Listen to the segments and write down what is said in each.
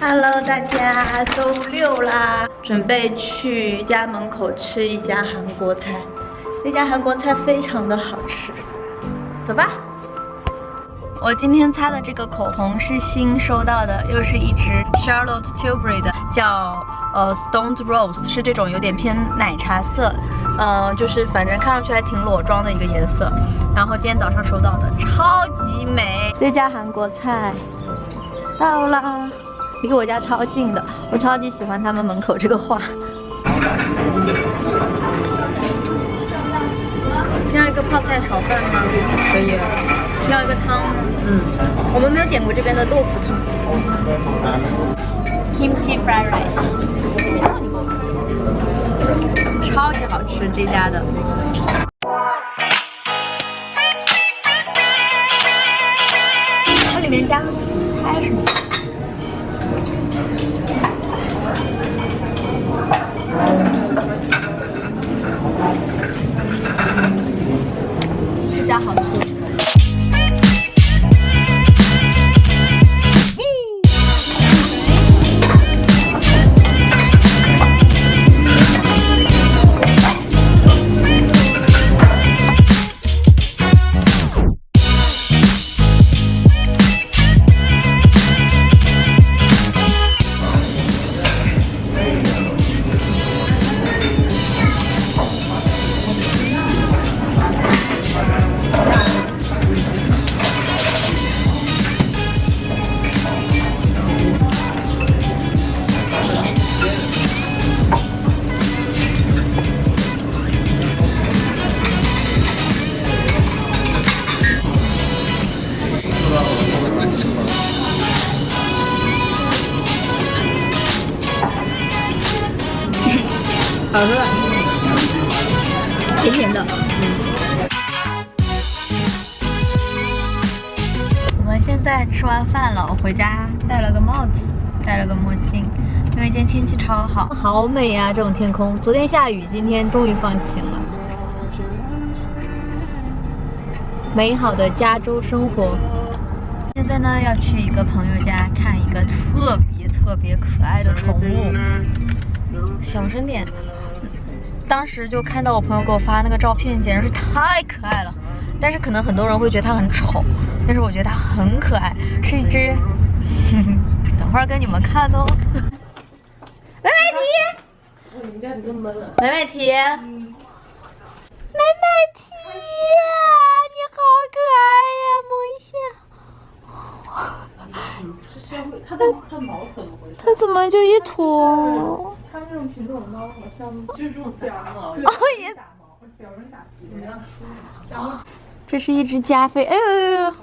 Hello， 大家，周六啦，准备去家门口吃一家韩国菜。那家韩国菜非常的好吃，走吧。我今天擦的这个口红是新收到的，又是一支 Charlotte Tilbury 的，叫Stoned Rose， 是这种有点偏奶茶色，就是反正看上去还挺裸妆的一个颜色。然后今天早上收到的，超级美。这家韩国菜到啦。 离我家超近的，我超级喜欢他们门口这个画。要一个泡菜炒饭吗？可以。要一个汤吗？我们没有点过这边的豆腐汤。Kimchi fried rice， 超级好吃这家的。它里面加了紫菜什么的。 这家好吃。好吃，甜甜的。我们现在吃完饭了，我回家戴了个帽子，戴了个墨镜，因为今天天气超好，好美啊！这种天空，昨天下雨，今天终于放晴了。美好的加州生活。现在呢，要去一个朋友家看一个特别可爱的宠物。小声点。 当时就看到我朋友给我发那个照片，简直是太可爱了。但是可能很多人会觉得它很丑，但是我觉得它很可爱，是一只。等会儿跟你们看哦。麦麦提，你们家比较闷了。麦麦提，麦麦提呀，你好可爱呀，摸一下。是社会，它毛怎么回事？它怎么就一坨？ 它们这种品种的猫好像就是这种自然毛，也打毛，比较容易打结。然后这是一只加菲，哎呦，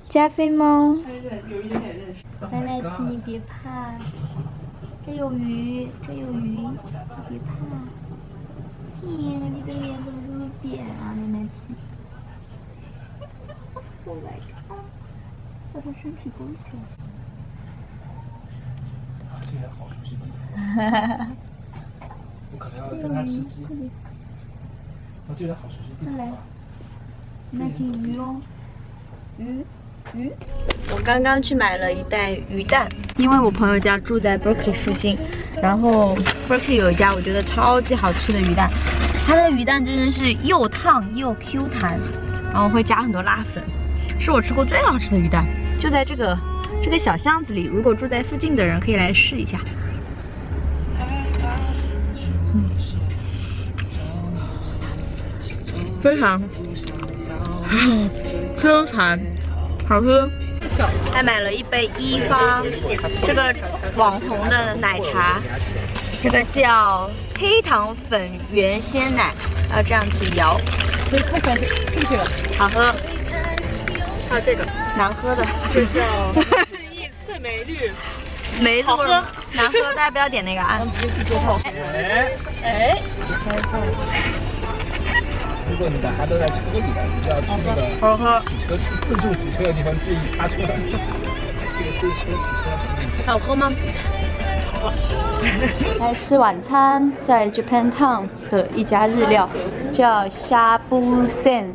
加菲猫。有一点点认识。麦麦提，你别怕，这有鱼，这有鱼，你别怕。你的脸怎么这么扁啊，麦麦提？我来看，把它身体勾起来。 这个好熟悉的地方，我可能要跟他吃鸡。我这个好熟悉的地方。那进鱼哦，鱼。我刚刚去买了一袋鱼蛋，因为我朋友家住在 Berkeley 附近，然后 Berkeley 有一家我觉得超级好吃的鱼蛋，它的鱼蛋真的是又烫又 Q 弹，然后会加很多辣粉，是我吃过最好吃的鱼蛋，就在这个小巷子里，如果住在附近的人可以来试一下。非常Q弹，好吃。还买了一杯一方这个网红的奶茶，这个叫黑糖粉圆鲜奶，要这样子摇，好喝。还有这个难喝的，这叫四亿脆梅绿，没喝难喝，大家不要点那个啊。哎，如果你把它都在车里的，你就要去那个好喝洗车自助洗车的地方自己擦出来。这个对车洗车。好喝吗？来吃晚餐，在 Japantown 的一家日料，叫 Shabu Sen。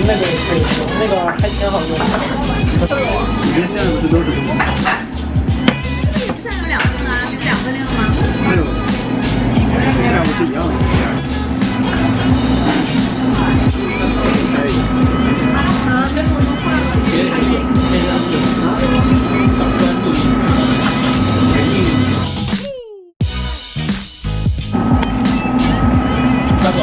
那个也可以用，那个还挺好用的。你这现在不是都是什么？上有2份啊，是2份量吗？还有，这两个是一样的。可以。啊，跟我都换了。找专注。大总。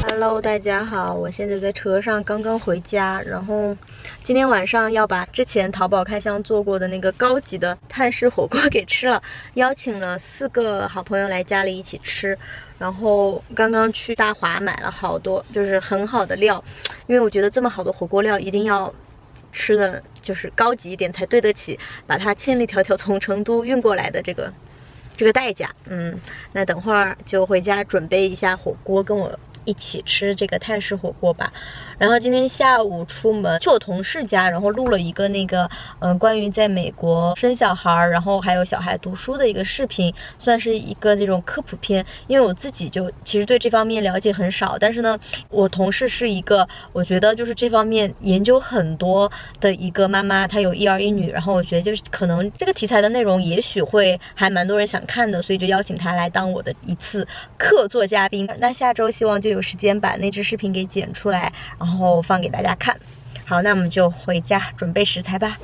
Hello， 大家好，我现在在车上刚刚回家，然后今天晚上要把之前淘宝开箱做过的那个高级的泰式火锅给吃了，邀请了4个好朋友来家里一起吃。然后刚刚去大华买了好多，就是很好的料，因为我觉得这么好的火锅料一定要吃的就是高级一点，才对得起把它千里迢迢从成都运过来的这个代价。那等会儿就回家准备一下火锅，跟我一起吃这个泰式火锅吧。然后今天下午出门去我同事家，然后录了一个那个关于在美国生小孩，然后还有小孩读书的一个视频，算是一个这种科普片。因为我自己就其实对这方面了解很少，但是呢，我同事是一个我觉得就是这方面研究很多的一个妈妈，她有1儿1女，然后我觉得就是可能这个题材的内容也许会还蛮多人想看的，所以就邀请她来当我的一次客座嘉宾。那下周希望就有时间把那支视频给剪出来，然后放给大家看。好，那我们就回家准备食材吧。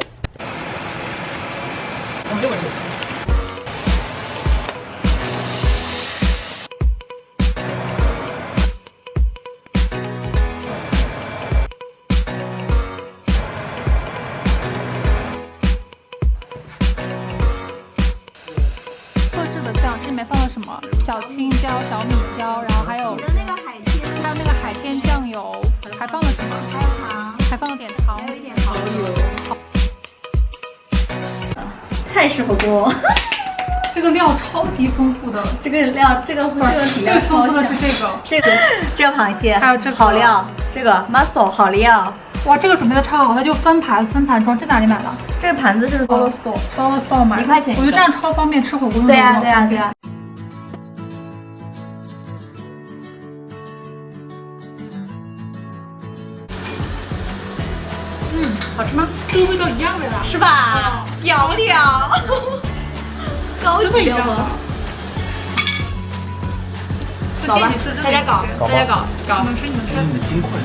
特制的酱，这里面放了什么？小青椒、小米椒，然后还有那个海鲜，还有那个海鲜酱油，还放了什么？还有糖，还放了点糖，还有一点蚝油。泰式火锅，这个料超级丰富的，这个料，这个最丰富的是这个螃蟹，还有这个好料，这个 mussel 好料。哇，这个准备的超好，它就分盘装，这哪里买的？这个盘子是 Dollar Store 买的， 1块钱一个。我觉得这样超方便吃火锅。对呀，对呀，对呀。好吃吗？这个味道一样的呀，是吧？调调，高级的吗？搞吧，大家搞，你们吃。你的金筷子。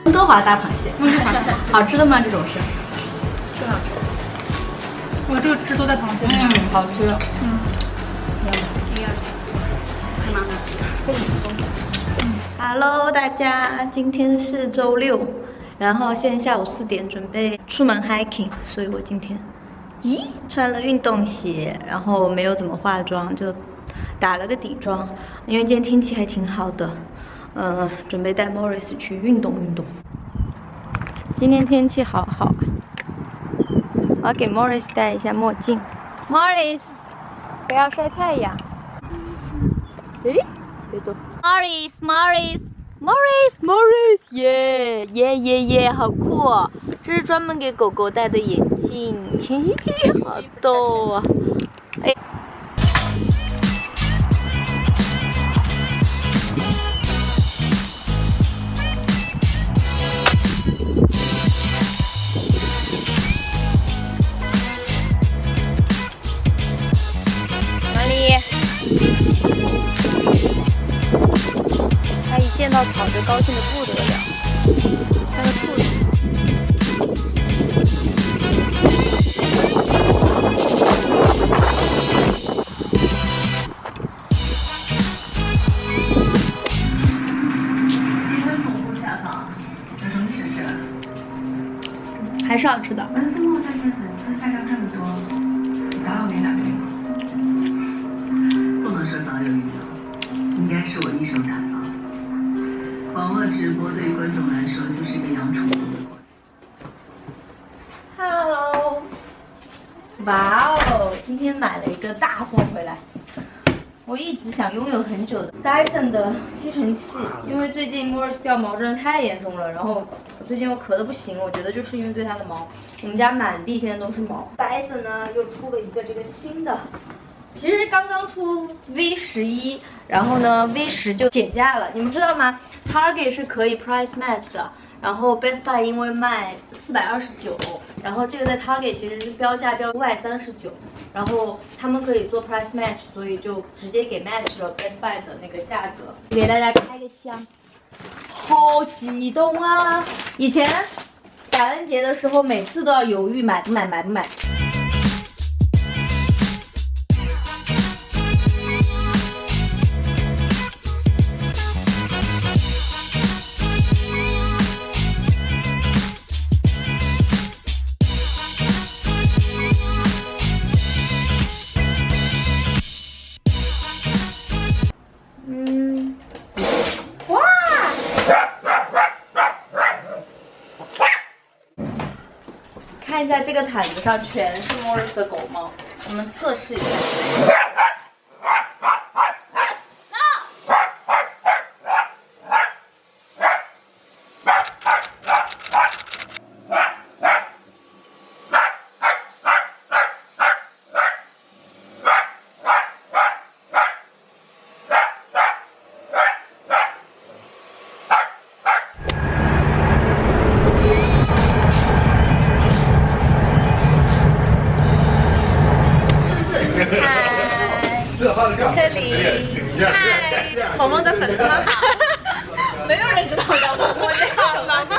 温哥华大螃蟹，好吃的吗？这种是？是好吃。我这个汁都在螃蟹。好吃。还蛮好吃的。Hello， 大家，今天是周6，然后现在下午4点，准备出门 hiking， 所以我今天穿了运动鞋，然后没有怎么化妆，就打了个底妆，因为今天天气还挺好的，准备带 Morris 去运动。今天天气好好，我要给 Morris 戴一下墨镜。Morris， 不要晒太阳。诶，别动。Morris， 耶，好酷哦！这是专门给狗狗戴的眼镜，嘿嘿，好逗啊！哎。他一见到草就高兴的不得了，像个兔子。还是好吃的。文思墨在线粉丝下降这么多，早有人打对吗？不能说早有预料，应该是我一手打造。网络直播对于观众来说就是一个养宠物的过程。Hello， 哇哦，今天买了一个大货回来，我一直想拥有很久的 Dyson 的吸尘器，因为最近 Morris 掉毛真的太严重了，然后我最近又咳得不行，我觉得就是因为对它的毛，我们家满地现在都是毛。Dyson 呢又出了一个这个新的。 其实刚刚出 V11，然后呢 V10就减价了，你们知道吗 ？Target 是可以 price match 的，然后 Best Buy 因为卖429，然后这个在 Target 其实是标价标539，然后他们可以做 price match， 所以就直接给 match 了 Best Buy 的那个价格。给大家开个箱，好激动啊！以前感恩节的时候，每次都要犹豫买不买，买不买。 看一下这个毯子上全是 Morris 的狗毛，我们测试一下。这里，嗨，萌萌的粉丝们好，没有人知道我叫萌萌，你好，萌萌，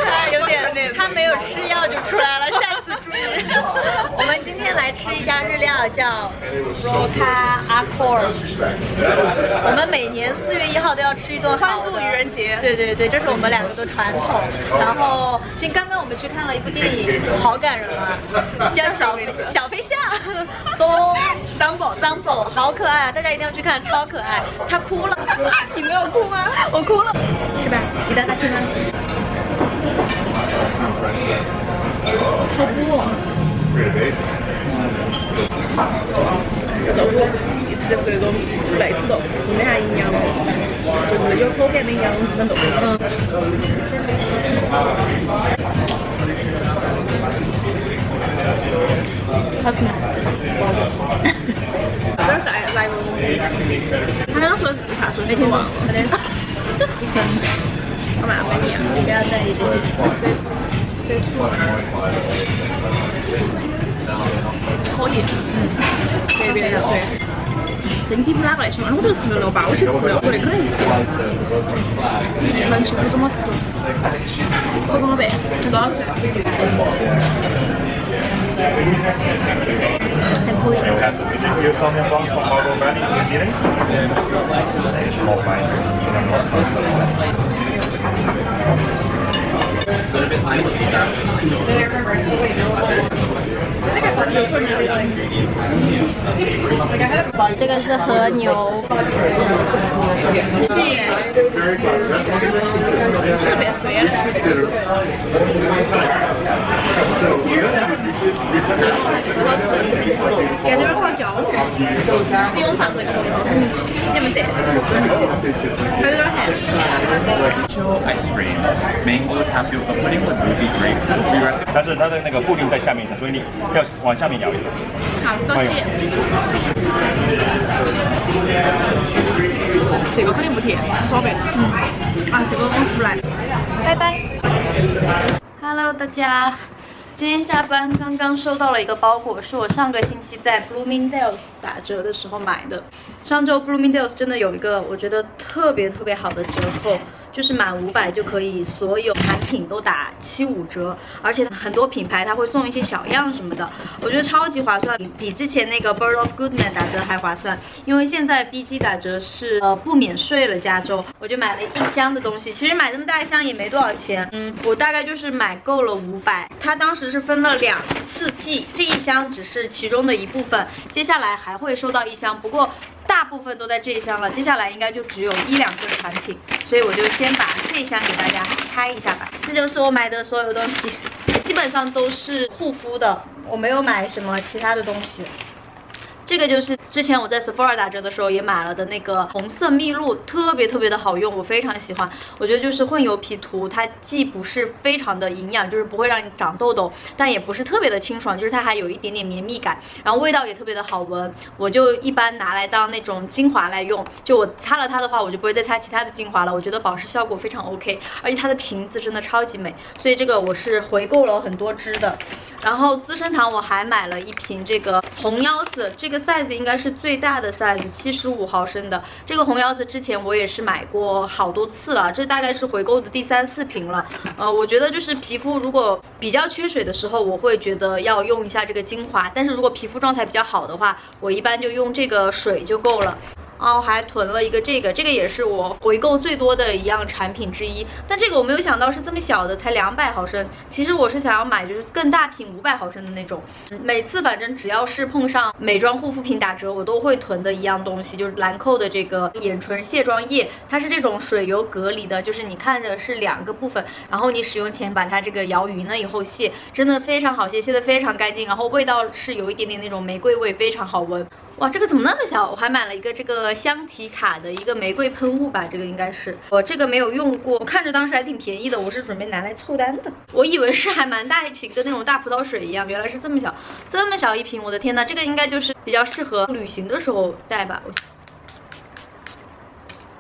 他有点，他没有吃药就出来了，下次注意。我们今天来吃一家日料，叫 Roca Accor。我们每年4月1号都要吃一顿好的愚人节，对对对，这是我们两个的传统。然后，刚刚我们去看了一部电影，好感人啊，叫小飞象，Dumbo， 好可爱啊！大家一定要去看，超可爱。他哭了，你没有哭吗？我哭了，是吧？いただきます。好哭哦。直接水都来自豆腐，就没啥营养，就是有口感的样子的豆腐。好吃吗？有点来过。他刚刚说啥时候没听忘了？干嘛没你啊？不要在意这些。可以，特别对。整体不哪个来吃嘛？我就吃了吧，我去吃了，我那可能是能吃不怎么吃，可多少倍？吃多少钱？还可以。这个是和牛，特别脆的。感觉好焦，比我上次吃的，你们这，还有点咸。Ice cream, mango tapioca pudding with ruby grapefruit. 但是它的那个布丁在下面一层，所以你要往下面摇一点。好，多谢。这个肯定不甜，少呗。啊，这个我吃不来。拜拜。Hello， 大家。今天下班刚刚收到了一个包裹，是我上个星期在 Bloomingdale's 打折的时候买的。上周 Bloomingdale's 真的有一个我觉得特别好的折扣，就是满500就可以所有产品都打75折，而且很多品牌它会送一些小样什么的，我觉得超级划算，比之前那个 Bird of Goodman 打折还划算。因为现在 BG 打折是不免税了，加州，我就买了一箱的东西。其实买这么大一箱也没多少钱，我大概就是买够了500。它当时是分了2次寄，这一箱只是其中的一部分，接下来还会收到一箱，不过大部分都在这一箱了，接下来应该就只有1-2个产品，所以我就先把这一箱给大家开一下吧。这就是我买的所有东西。基本上都是护肤的，我没有买什么其他的东西。这个就是之前我在 Sephora 打折的时候也买了的那个红色蜜露，特别的好用，我非常喜欢。我觉得就是混油皮涂，它既不是非常的营养，就是不会让你长痘痘，但也不是特别的清爽，就是它还有一点点绵密感，然后味道也特别的好闻。我就一般拿来当那种精华来用，就我擦了它的话，我就不会再擦其他的精华了。我觉得保湿效果非常 OK， 而且它的瓶子真的超级美，所以这个我是回购了很多支的。然后资生堂我还买了一瓶这个红腰子，这个 size 应该是最大的 size， 75毫升的。这个红腰子之前我也是买过好多次了，这大概是回购的第3、4瓶了。我觉得就是皮肤如果比较缺水的时候，我会觉得要用一下这个精华，但是如果皮肤状态比较好的话，我一般就用这个水就够了。我还囤了一个这个也是我回购最多的一样产品之一，但这个我没有想到是这么小的，才200毫升。其实我是想要买就是更大瓶500毫升的那种。每次反正只要是碰上美妆护肤品打折，我都会囤的一样东西，就是兰蔻的这个眼唇卸妆液，它是这种水油隔离的，就是你看着是2个部分，然后你使用前把它这个摇匀了以后卸，真的非常好卸，卸得非常干净，然后味道是有一点点那种玫瑰味，非常好闻。哇，这个怎么那么小？我还买了一个这个香缇卡的一个玫瑰喷雾吧，这个应该是我这个没有用过，我看着当时还挺便宜的，我是准备拿来凑单的。我以为是还蛮大一瓶，跟那种大葡萄水一样，原来是这么小，这么小一瓶，我的天呐，这个应该就是比较适合旅行的时候带吧。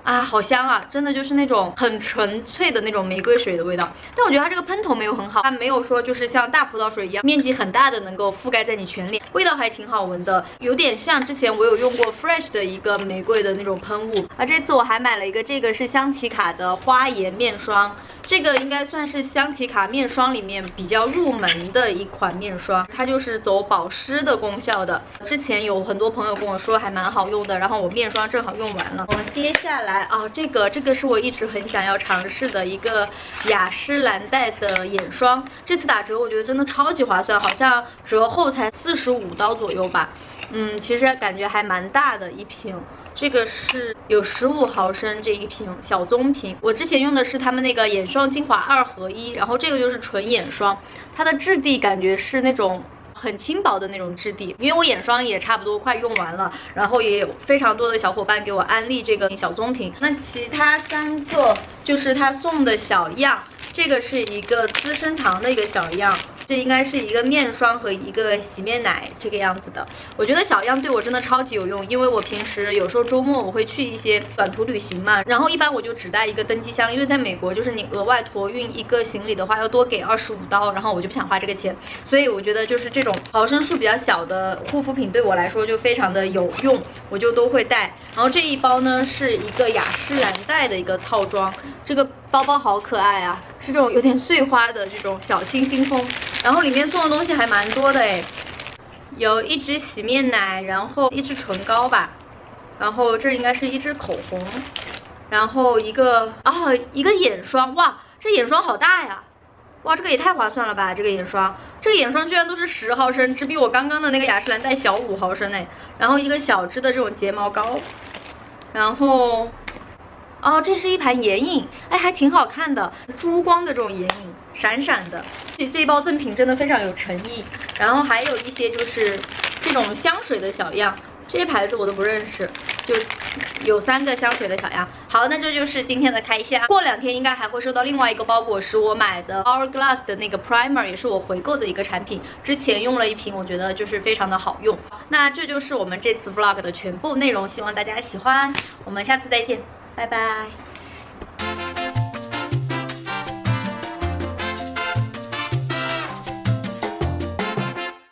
啊，好香啊！真的就是那种很纯粹的那种玫瑰水的味道，但我觉得它这个喷头没有很好，它没有说就是像大葡萄水一样面积很大的能够覆盖在你全脸，味道还挺好闻的，有点像之前我有用过 Fresh 的一个玫瑰的那种喷雾。这次我还买了一个，这个是香缇卡的花颜面霜，这个应该算是香缇卡面霜里面比较入门的一款面霜，它就是走保湿的功效的。之前有很多朋友跟我说还蛮好用的，然后我面霜正好用完了。我们接下来这个是我一直很想要尝试的一个雅诗兰黛的眼霜，这次打折我觉得真的超级划算，好像折后才45刀左右吧。其实感觉还蛮大的一瓶，这个是有15毫升这一瓶小棕瓶。我之前用的是他们那个眼霜精华2合1，然后这个就是纯眼霜，它的质地感觉是那种很轻薄的那种质地，因为我眼霜也差不多快用完了，然后也有非常多的小伙伴给我安利这个小棕瓶。那其他3个就是他送的小样，这个是一个资生堂的一个小样，这应该是一个面霜和一个洗面奶这个样子的。我觉得小样对我真的超级有用，因为我平时有时候周末我会去一些短途旅行嘛，然后一般我就只带一个登机箱，因为在美国就是你额外托运一个行李的话要多给25刀，然后我就不想花这个钱，所以我觉得就是这种毫升数比较小的护肤品对我来说就非常的有用，我就都会带。然后这一包呢是一个雅诗兰黛的一个套装，这个包包好可爱啊，是这种有点碎花的这种小清新风，然后里面送的东西还蛮多的诶，有一支洗面奶，然后一支唇膏吧，然后这应该是一支口红，然后一个眼霜。哇，这眼霜好大呀！哇，这个也太划算了吧！这个眼霜居然都是10毫升，只比我刚刚的那个雅诗兰黛小5毫升哎。然后一个小支的这种睫毛膏，然后这是一盘眼影，还挺好看的，珠光的这种眼影，闪闪的。这一包赠品真的非常有诚意。然后还有一些就是这种香水的小样，这些牌子我都不认识，就有3个香水的小样。好，那这就是今天的开箱。过2天应该还会收到另外一个包裹，是我买的 Hourglass 的那个 Primer， 也是我回购的一个产品。之前用了一瓶，我觉得就是非常的好用。那这就是我们这次 vlog 的全部内容，希望大家喜欢。我们下次再见，拜拜。